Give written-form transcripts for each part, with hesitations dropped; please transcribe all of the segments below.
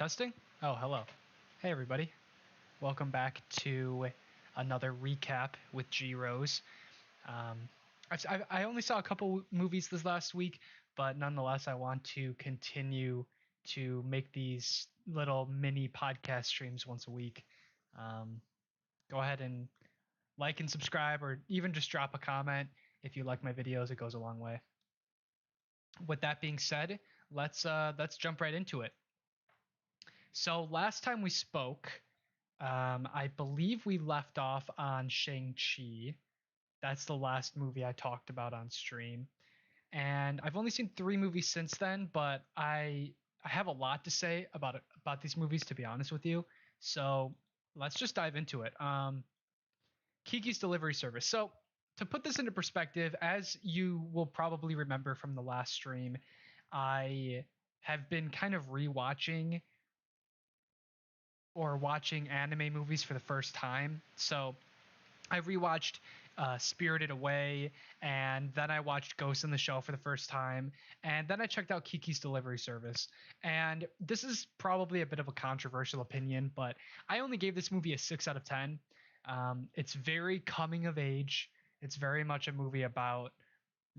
Testing? Oh, hello. Hey, everybody. Welcome back to another recap with G Rose. Um, I only saw a couple movies this last week, but nonetheless, I want to continue to make these little mini podcast streams once a week. Um, Go ahead and like and subscribe, or even just drop a comment if you like my videos. It goes a long way. With that being said, let's jump right into it. So last time we spoke, I believe we left off on Shang-Chi. That's the last movie I talked about on stream. And I've only seen 3 movies since then, but I have a lot to say about these movies, to be honest with you. So let's just dive into it. Kiki's Delivery Service. So to put this into perspective, as you will probably remember from the last stream, I have been kind of rewatching or watching anime movies for the first time. So I rewatched Spirited Away, and then I watched Ghost in the Shell for the first time, and then I checked out Kiki's Delivery Service. And this is probably a bit of a controversial opinion, but I only gave this movie a 6 out of 10. It's very coming of age. It's very much a movie about,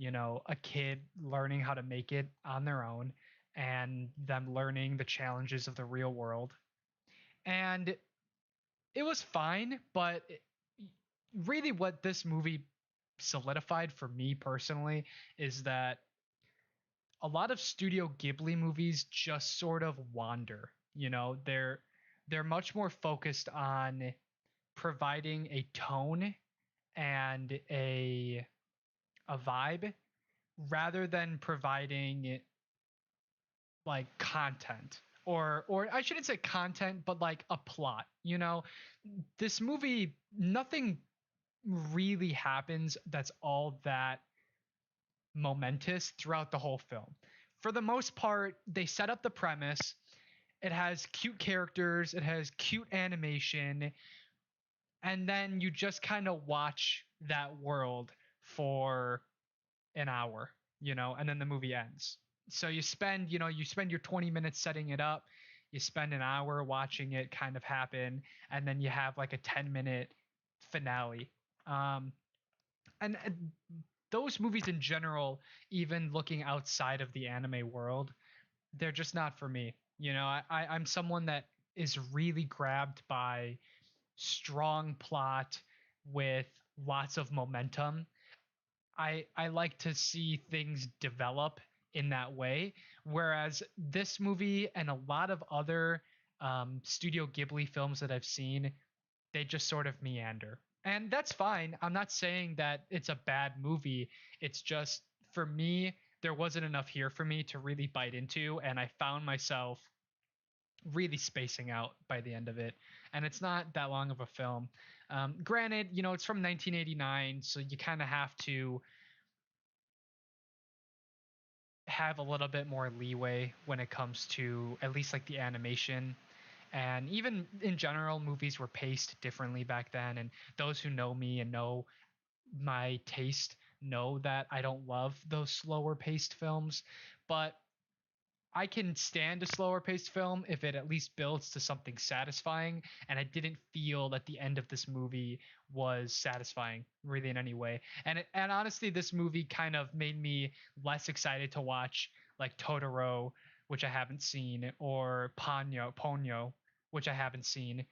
a kid learning how to make it on their own and them learning the challenges of the real world. And it was fine, but really what this movie solidified for me personally is that a lot of Studio Ghibli movies just sort of wander. They're much more focused on providing a tone and a vibe rather than providing like content, or I shouldn't say content, but like a plot. This movie, nothing really happens that's all that momentous throughout the whole film. For the most part, they set up the premise. It has cute characters, it has cute animation, and then you just kind of watch that world for an hour, and then the movie ends. So you spend your 20 minutes setting it up, you spend an hour watching it kind of happen, and then you have like a 10-minute finale. Um, and those movies in general, even looking outside of the anime world, they're just not for me. I'm someone that is really grabbed by strong plot with lots of momentum. I like to see things develop in that way, whereas this movie and a lot of other Studio Ghibli films that I've seen, they just sort of meander. And that's fine. I'm not saying that it's a bad movie. It's just, for me, there wasn't enough here for me to really bite into, and I found myself really spacing out by the end of it. And it's not that long of a film. Granted, it's from 1989, so you kind of have to have a little bit more leeway when it comes to at least like the animation. And even in general, movies were paced differently back then. And those who know me and know my taste know that I don't love those slower paced films. But I can stand a slower paced film if it at least builds to something satisfying. And I didn't feel that the end of this movie was satisfying really in any way. And honestly, this movie kind of made me less excited to watch like Totoro, which I haven't seen, or Ponyo, which I haven't seen,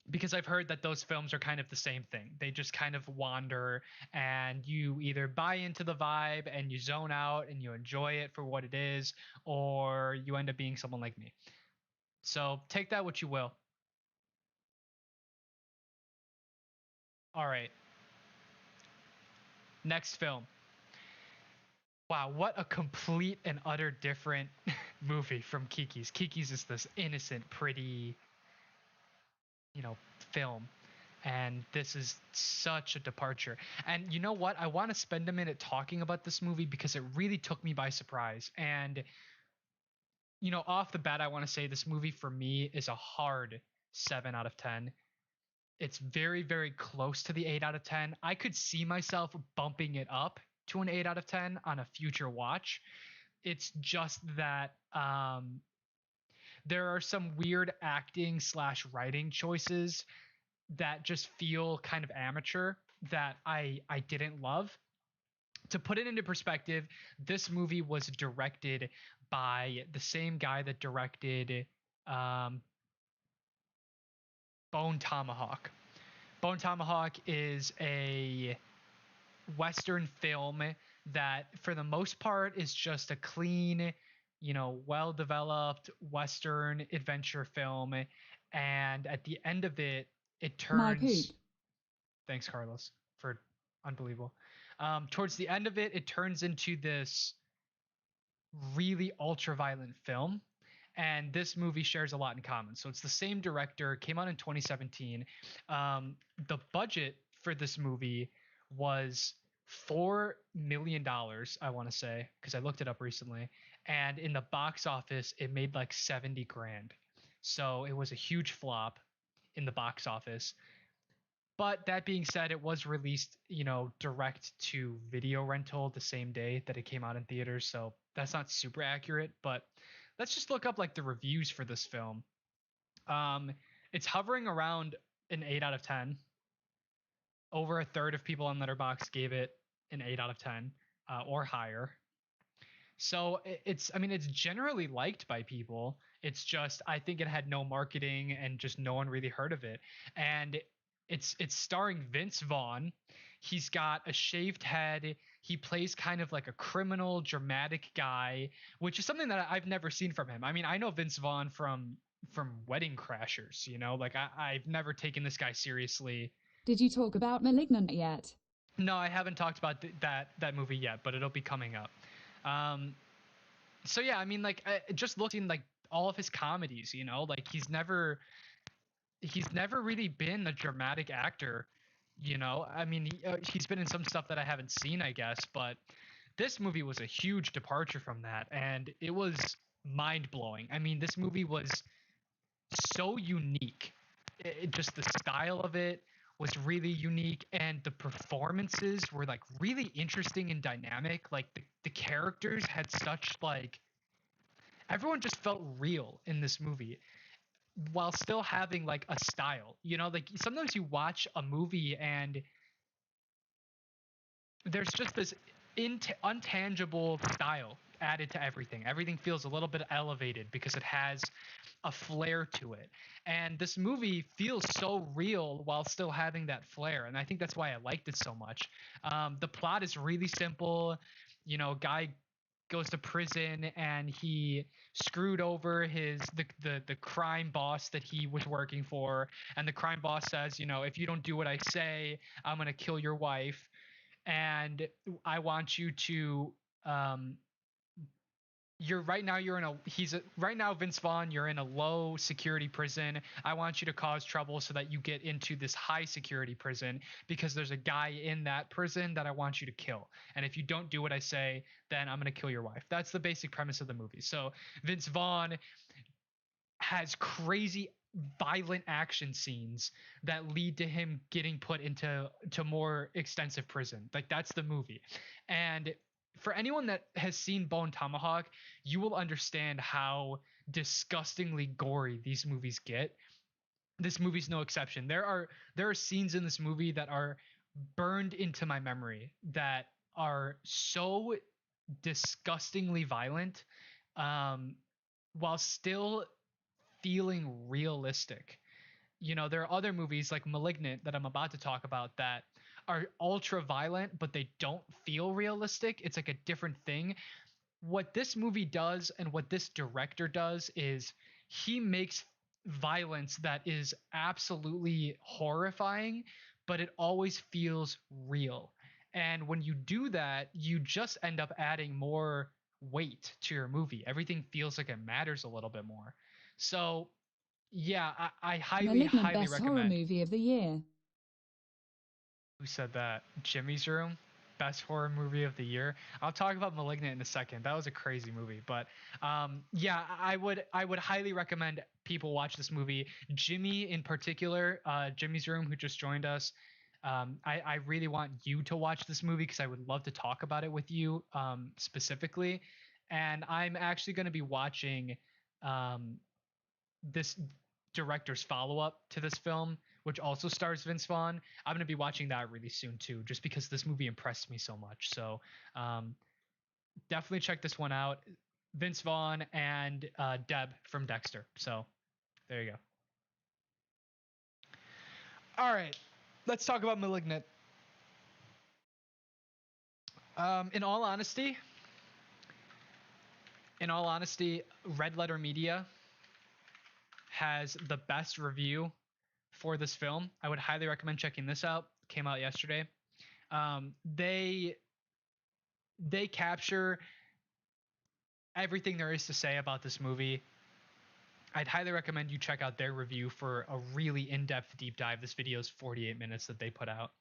because I've heard that those films are kind of the same thing. They just kind of wander, and you either buy into the vibe and you zone out and you enjoy it for what it is, or you end up being someone like me. So take that what you will. All right. Next film. Wow, what a complete and utter different movie from Kiki's. Kiki's is this innocent, pretty, you know, film. And this is such a departure. And you know what? I want to spend a minute talking about this movie because it really took me by surprise. And, off the bat, I want to say this movie for me is a hard 7 out of 10. It's very, very close to the 8 out of 10. I could see myself bumping it up to an 8 out of 10 on a future watch. It's just that there are some weird acting slash writing choices that just feel kind of amateur that I didn't love. To put it into perspective, this movie was directed by the same guy that directed um, Bone Tomahawk. Bone Tomahawk is a Western film that, for the most part, is just a clean, well developed Western adventure film. And at the end of it, it My poop. turns. Thanks, Carlos, for unbelievable. Towards the end of it, it turns into this really ultra violent film. And this movie shares a lot in common. So it's the same director, came out in 2017. The budget for this movie was $4 million, I want to say, because I looked it up recently. And in the box office, it made like 70 grand. So it was a huge flop in the box office. But that being said, it was released, direct to video rental the same day that it came out in theaters. So that's not super accurate, but let's just look up like the reviews for this film. Um, it's hovering around an 8 out of 10. Over a third of people on Letterboxd gave it an 8 out of 10 or higher. So it's generally liked by people. It's just, I think it had no marketing and just no one really heard of it. And it's starring Vince Vaughn. He's got a shaved head. He plays kind of like a criminal, dramatic guy, which is something that I've never seen from him. I mean, I know Vince Vaughn from Wedding Crashers, like I've never taken this guy seriously. Did you talk about Malignant yet? No, I haven't talked about that movie yet, but it'll be coming up. So yeah, I mean, like, just looking like all of his comedies, like he's never really been a dramatic actor. I mean, he's been in some stuff that I haven't seen, I guess, but this movie was a huge departure from that, and it was mind blowing. I mean, this movie was so unique. Just the style of it was really unique, and the performances were like really interesting and dynamic. Like the characters had such like everyone just felt real in this movie while still having like a style. Like sometimes you watch a movie and there's just this untangible style added to everything. Everything feels a little bit elevated because it has a flair to it. And this movie feels so real while still having that flair. And I think that's why I liked it so much. The plot is really simple. Guy goes to prison and he screwed over the crime boss that he was working for, and the crime boss says, if you don't do what I say, I'm going to kill your wife, and I want you to right now, Vince Vaughn, you're in a low security prison. I want you to cause trouble so that you get into this high security prison, because there's a guy in that prison that I want you to kill. And if you don't do what I say, then I'm going to kill your wife. That's the basic premise of the movie. So Vince Vaughn has crazy violent action scenes that lead to him getting put into more extensive prison. Like, that's the movie. And for anyone that has seen Bone Tomahawk, you will understand how disgustingly gory these movies get. This movie's no exception. There are scenes in this movie that are burned into my memory that are so disgustingly violent, while still feeling realistic. There are other movies like Malignant that I'm about to talk about that are ultra violent, but they don't feel realistic. It's like a different thing. What this movie does and what this director does is he makes violence that is absolutely horrifying, but it always feels real. And when you do that, you just end up adding more weight to your movie. Everything feels like it matters a little bit more. So yeah, I highly, Malignant highly best horror recommend. movie of the year. Who said that? Jimmy's Room, best horror movie of the year. I'll talk about Malignant in a second. That was a crazy movie, but yeah, I would highly recommend people watch this movie. Jimmy in particular, Jimmy's Room, who just joined us. I really want you to watch this movie because I would love to talk about it with you specifically. And I'm actually going to be watching this director's follow-up to this film, which also stars Vince Vaughn. I'm going to be watching that really soon too, just because this movie impressed me so much. So definitely check this one out. Vince Vaughn and Deb from Dexter. So there you go. All right, let's talk about Malignant. In all honesty, Red Letter Media has the best review for this film. I would highly recommend checking this out. Came out yesterday. They capture everything there is to say about this movie. I'd highly recommend you check out their review for a really in-depth deep dive. This video is 48 minutes that they put out.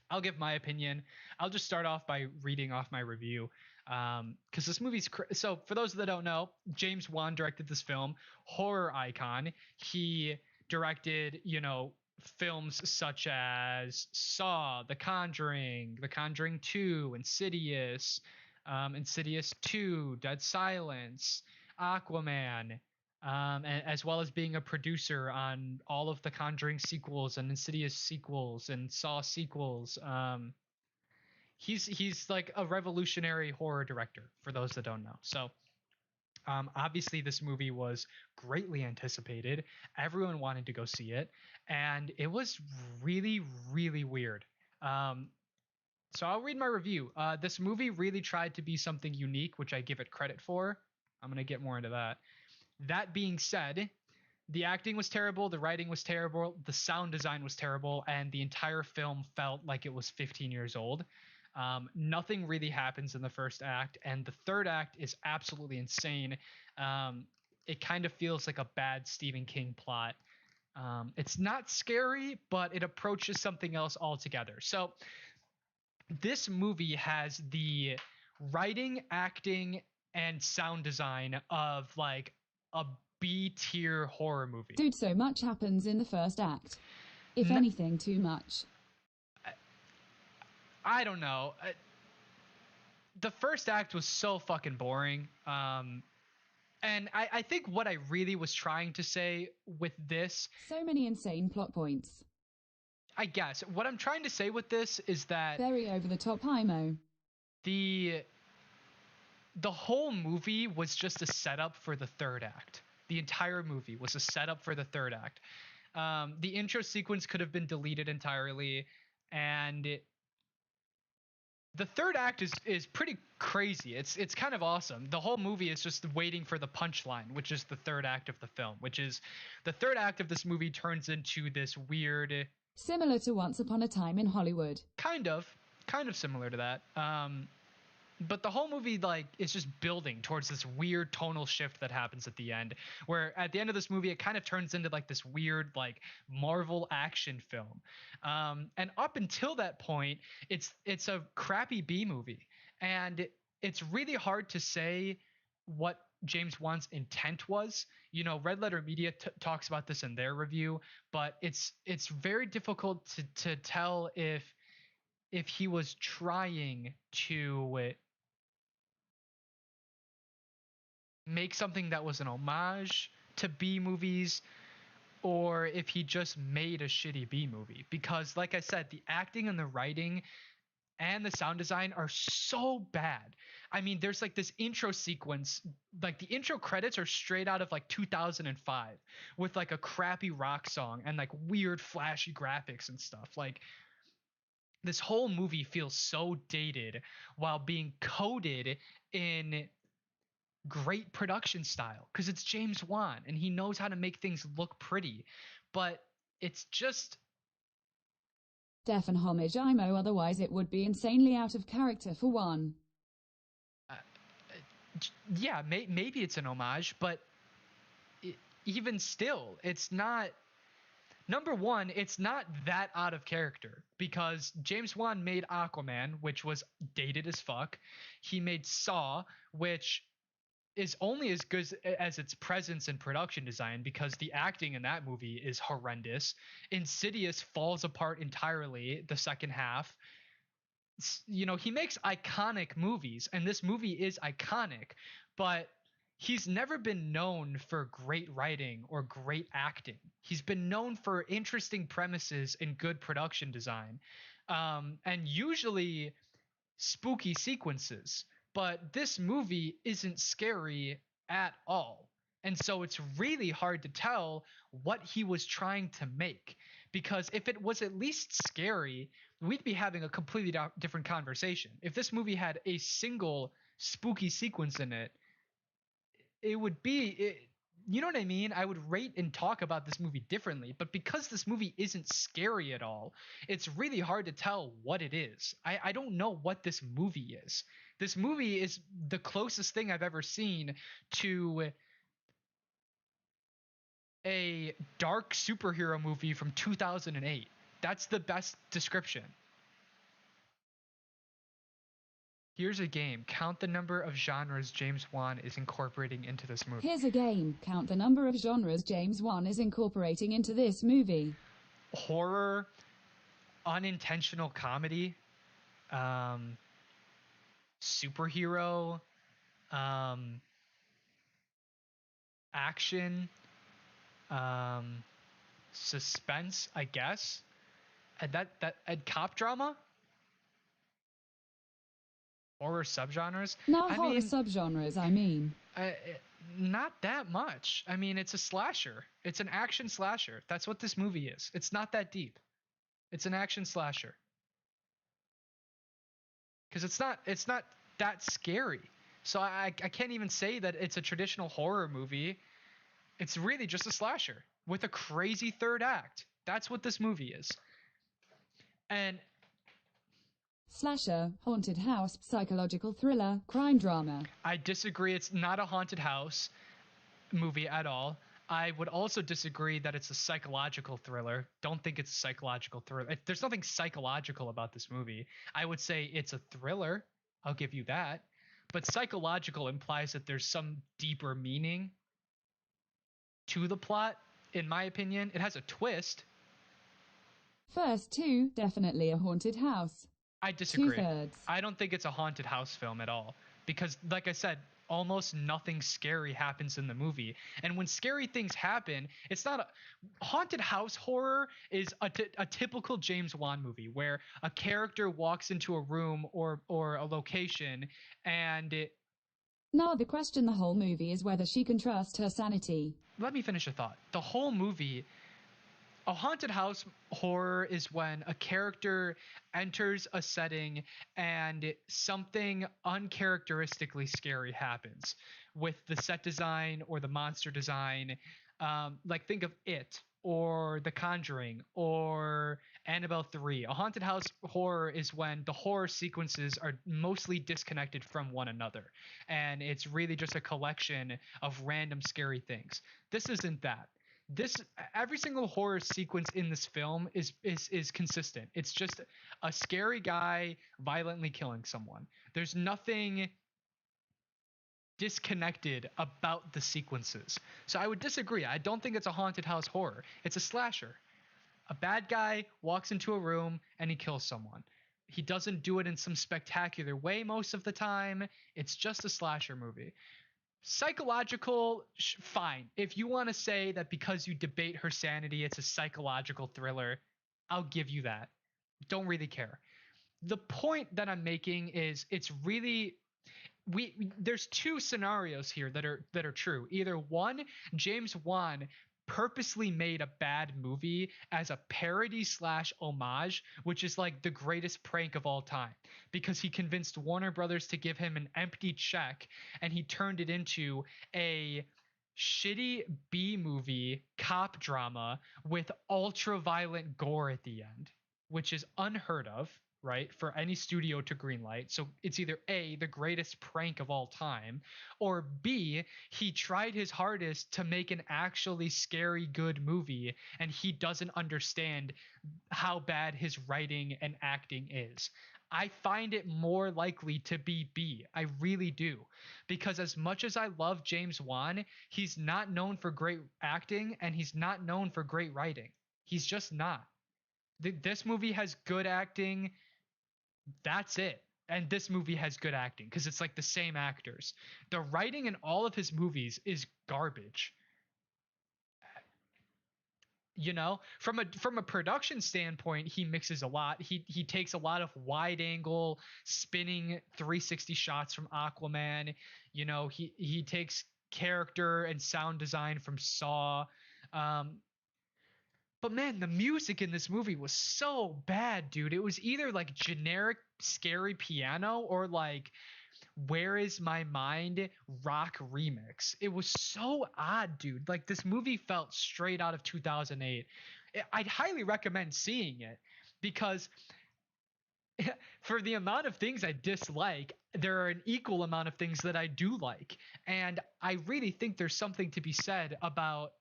I'll give my opinion. I'll just start off by reading off my review, because this movie's so for those that don't know, James Wan directed this film, horror icon. He directed, films such as Saw, The Conjuring, The Conjuring 2, Insidious, Insidious 2, Dead Silence, Aquaman, as well as being a producer on all of the Conjuring sequels and Insidious sequels and Saw sequels. He's like a revolutionary horror director for those that don't know. So obviously this movie was greatly anticipated. Everyone wanted to go see it, and it was really, really weird. So I'll read my review. This movie really tried to be something unique, which I give it credit for. I'm going to get more into that. That being said, the acting was terrible, the writing was terrible, the sound design was terrible, and the entire film felt like it was 15 years old. Nothing really happens in the first act, and the third act is absolutely insane. It kind of feels like a bad Stephen King plot. It's not scary, but it approaches something else altogether. So this movie has the writing, acting, and sound design of like a B-tier horror movie. Dude, so much happens in the first act. If anything, too much. I don't know. The first act was so fucking boring. And I think what I really was trying to say with this... So many insane plot points. I guess. What I'm trying to say with this is that... Very over-the-top Hymo. The whole movie was just a setup for the third act. The entire movie was a setup for the third act. The intro sequence could have been deleted entirely, and the third act is pretty crazy. It's kind of awesome. The whole movie is just waiting for the punchline, which is the third act of the film, which is the third act of this movie turns into this weird... Similar to Once Upon a Time in Hollywood. Kind of similar to that. But the whole movie is just building towards this weird tonal shift that happens at the end, where at the end of this movie it kind of turns into this weird Marvel action film. And up until that point, it's a crappy B movie, and it's really hard to say what James Wan's intent was. Red Letter Media talks about this in their review, but it's very difficult to tell if he was trying to make something that was an homage to B movies, or if he just made a shitty B movie. Because like I said, the acting and the writing and the sound design are so bad. I mean, there's this intro sequence, the intro credits are straight out of 2005 with a crappy rock song and weird flashy graphics and stuff. This whole movie feels so dated while being coded in great production style, because it's James Wan and he knows how to make things look pretty, but it's just Def and homage Imo, otherwise it would be insanely out of character for one. Yeah, maybe it's an homage, but even still, it's not. Number one, it's not that out of character, because James Wan made Aquaman, which was dated as fuck. He made Saw, which is only as good as its presence and production design, because the acting in that movie is horrendous. Insidious falls apart entirely the second half. He makes iconic movies, and this movie is iconic, but he's never been known for great writing or great acting. He's been known for interesting premises and good production design, and usually spooky sequences. But this movie isn't scary at all. And so it's really hard to tell what he was trying to make. Because if it was at least scary, we'd be having a completely different conversation. If this movie had a single spooky sequence in it, it would be you know what I mean? I would rate and talk about this movie differently, but because this movie isn't scary at all, it's really hard to tell what it is. I don't know what this movie is. This movie is the closest thing I've ever seen to a dark superhero movie from 2008. That's the best description. Here's a game. Count the number of genres James Wan is incorporating into this movie. Here's a game. Count the number of genres James Wan is incorporating into this movie. Horror, unintentional comedy, superhero, action, suspense, I guess. And cop drama? Horror subgenres? Not horror subgenres, I mean. Not that much. I mean, it's a slasher. It's an action slasher. That's what this movie is. It's not that deep. It's an action slasher. Because it's not that scary. So I can't even say that it's a traditional horror movie. It's really just a slasher with a crazy third act. That's what this movie is. And slasher, haunted house, psychological thriller, crime drama. I disagree. It's not a haunted house movie at all. I would also disagree that it's a psychological thriller. Don't think it's a psychological thriller. There's nothing psychological about this movie. I would say it's a thriller. I'll give you that. But psychological implies that there's some deeper meaning to the plot, in my opinion. It has a twist. First two, definitely a haunted house. I disagree. 2/3. I don't think it's a haunted house film at all. Because, like I said, almost nothing scary happens in the movie. And when scary things happen, it's not haunted house horror is a typical James Wan movie where a character walks into a room or a location and Now the question the whole movie is whether she can trust her sanity. Let me finish a thought. The whole movie, a haunted house horror is when a character enters a setting and something uncharacteristically scary happens with the set design or the monster design. Like think of It or The Conjuring or Annabelle 3. A haunted house horror is when the horror sequences are mostly disconnected from one another. And it's really just a collection of random scary things. This isn't that. Every single horror sequence in this film is consistent. It's just a scary guy violently killing someone. There's nothing disconnected about the sequences. So I would disagree. I don't think it's a haunted house horror. It's a slasher. A bad guy walks into a room and he kills someone. He doesn't do it in some spectacular way most of the time. It's just a slasher movie. Psychological, fine. If you want to say that because you debate her sanity, it's a psychological thriller, I'll give you that. Don't really care. The point that I'm making is it's really there's two scenarios here that are true. Either one, James Wan purposely made a bad movie as a parody / homage, which is like the greatest prank of all time, because he convinced Warner Brothers to give him an empty check and he turned it into a shitty B movie cop drama with ultra violent gore at the end, which is unheard of, right, for any studio to greenlight. So it's either A, the greatest prank of all time, or B, he tried his hardest to make an actually scary good movie and he doesn't understand how bad his writing and acting is. I find it more likely to be B. I really do. Because as much as I love James Wan, he's not known for great acting and he's not known for great writing. He's just not. This movie has good acting. That's it. And this movie has good acting because it's like the same actors. The writing in all of his movies is garbage. From a production standpoint, he mixes a lot. He takes a lot of wide angle spinning 360 shots from Aquaman. He takes character and sound design from Saw. um but man, the music in this movie was so bad, dude. It was either like generic scary piano or like Where Is My Mind rock remix. It was so odd, dude. Like, this movie felt straight out of 2008. I'd highly recommend seeing it because for the amount of things I dislike, there are an equal amount of things that I do like. And I really think there's something to be said about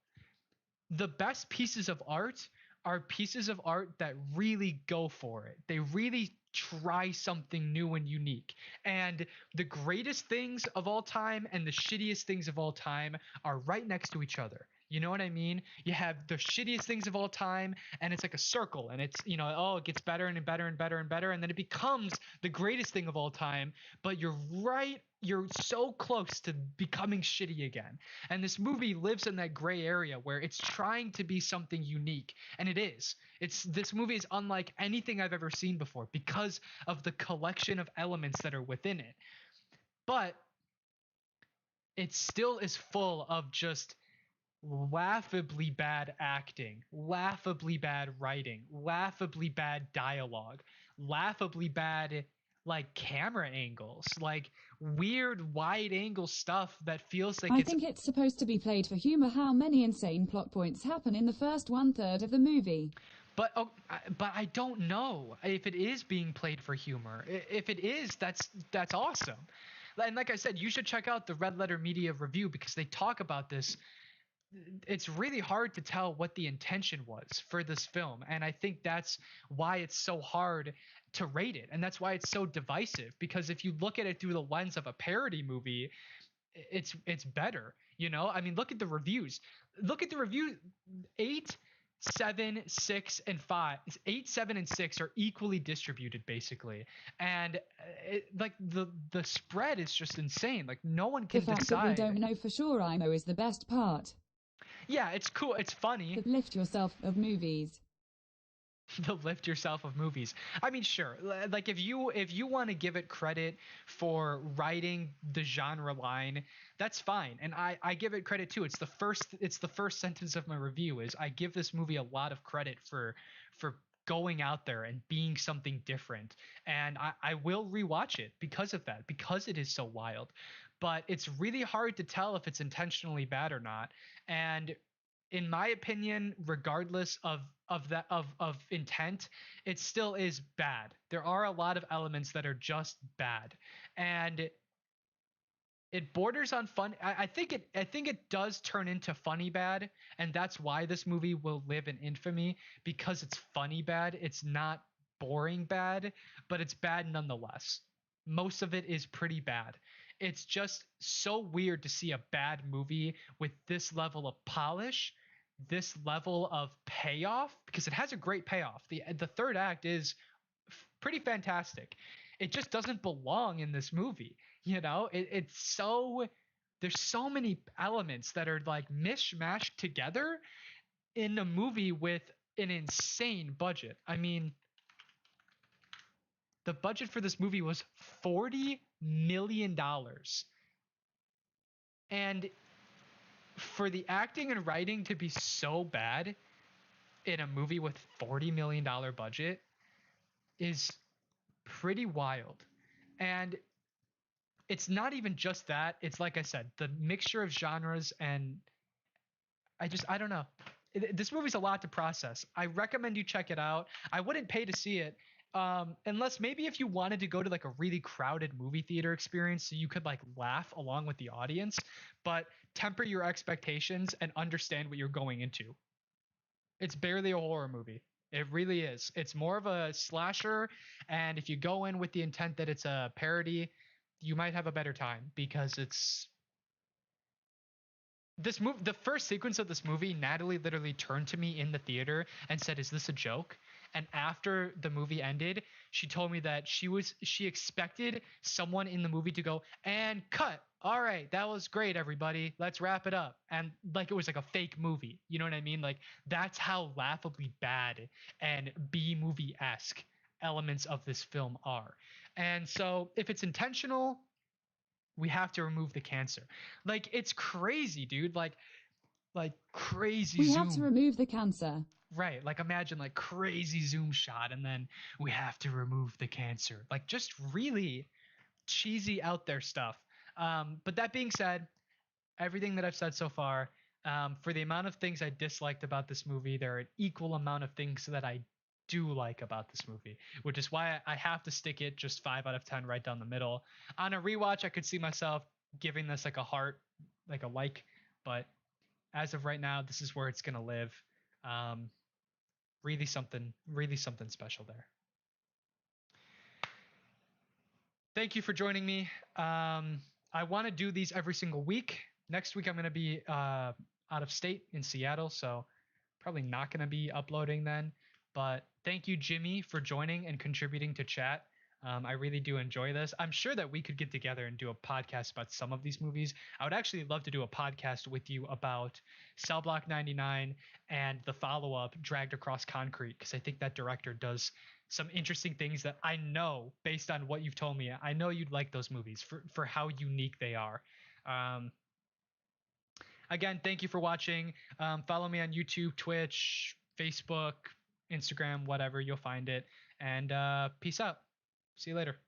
the best pieces of art are pieces of art that really go for it. They really try something new and unique. And the greatest things of all time and the shittiest things of all time are right next to each other. You know what I mean? You have the shittiest things of all time, and it's like a circle, and it's, it gets better and better and better and better, and then it becomes the greatest thing of all time, but you're so close to becoming shitty again. And this movie lives in that gray area where it's trying to be something unique, and it is. This movie is unlike anything I've ever seen before because of the collection of elements that are within it. But it still is full of just laughably bad acting, laughably bad writing, laughably bad dialogue, laughably bad like camera angles, like weird wide angle stuff that feels like I think it's supposed to be played for humor. How many insane plot points happen in the first 1/3 of the movie? But I don't know if it is being played for humor. If it is, that's awesome. And like I said, you should check out the Red Letter Media review because they talk about this. It's really hard to tell what the intention was for this film, and I think that's why it's so hard to rate it, and that's why it's so divisive, because if you look at it through the lens of a parody movie, it's better. I mean, look at the reviews. Look at the review. 8, 7, 6, and 5. 8, 7, and 6 are equally distributed basically, and like the spread is just insane. Like, no one can decide. The fact that we don't know for sure IMO is the best part. Yeah, it's cool. It's funny. The lift yourself of movies. The lift yourself of movies. I mean, sure. Like, if you want to give it credit for writing the genre line, that's fine. And I give it credit too. It's the first sentence of my review is I give this movie a lot of credit for going out there and being something different. And I will rewatch it because of that, because it is so wild. But it's really hard to tell if it's intentionally bad or not. And in my opinion, regardless of intent, it still is bad. There are a lot of elements that are just bad, and it borders on fun. I think it does turn into funny bad, and that's why this movie will live in infamy, because it's funny bad. It's not boring bad, but it's bad nonetheless. Most of it is pretty bad. It's just so weird to see a bad movie with this level of polish, this level of payoff, because it has a great payoff. The third act is pretty fantastic. It just doesn't belong in this movie. It's so, there's so many elements that are like mishmashed together in a movie with an insane budget. I mean, the budget for this movie was $40 million. And for the acting and writing to be so bad in a movie with $40 million budget is pretty wild. And it's not even just that. It's like I said, the mixture of genres, and I don't know. This movie's a lot to process. I recommend you check it out. I wouldn't pay to see it, unless maybe if you wanted to go to like a really crowded movie theater experience so you could like laugh along with the audience, but temper your expectations and understand what you're going into. It's barely a horror movie. It really is. It's more of a slasher, and if you go in with the intent that it's a parody, you might have a better time, because the first sequence of this movie, Natalie literally turned to me in the theater and said, "Is this a joke?" And after the movie ended, she told me that she expected someone in the movie to go and cut. All right, that was great, everybody. Let's wrap it up. And like it was like a fake movie. You know what I mean? Like that's how laughably bad and B movie esque elements of this film are. And so if it's intentional, we have to remove the cancer. Like it's crazy, dude. Like crazy We zoom. have to remove the cancer. Right. Like imagine like crazy zoom shot and then we have to remove the cancer. Like just really cheesy out there stuff. But that being said, everything that I've said so far, for the amount of things I disliked about this movie, there are an equal amount of things that I do like about this movie, which is why I have to stick it just 5 out of 10 right down the middle. On a rewatch, I could see myself giving this like a heart, like a like, but as of right now, this is where it's gonna live. Um, really something special there. Thank you for joining me. I want to do these every single week. Next week, I'm going to be out of state in Seattle, so probably not going to be uploading then. But thank you, Jimmy, for joining and contributing to chat. I really do enjoy this. I'm sure that we could get together and do a podcast about some of these movies. I would actually love to do a podcast with you about Cell Block 99 and the follow up, Dragged Across Concrete, because I think that director does some interesting things that I know, based on what you've told me, I know you'd like those movies for how unique they are. Um, Again, thank you for watching. Follow me on YouTube, Twitch, Facebook, Instagram, whatever. You'll find it. And peace out. See you later.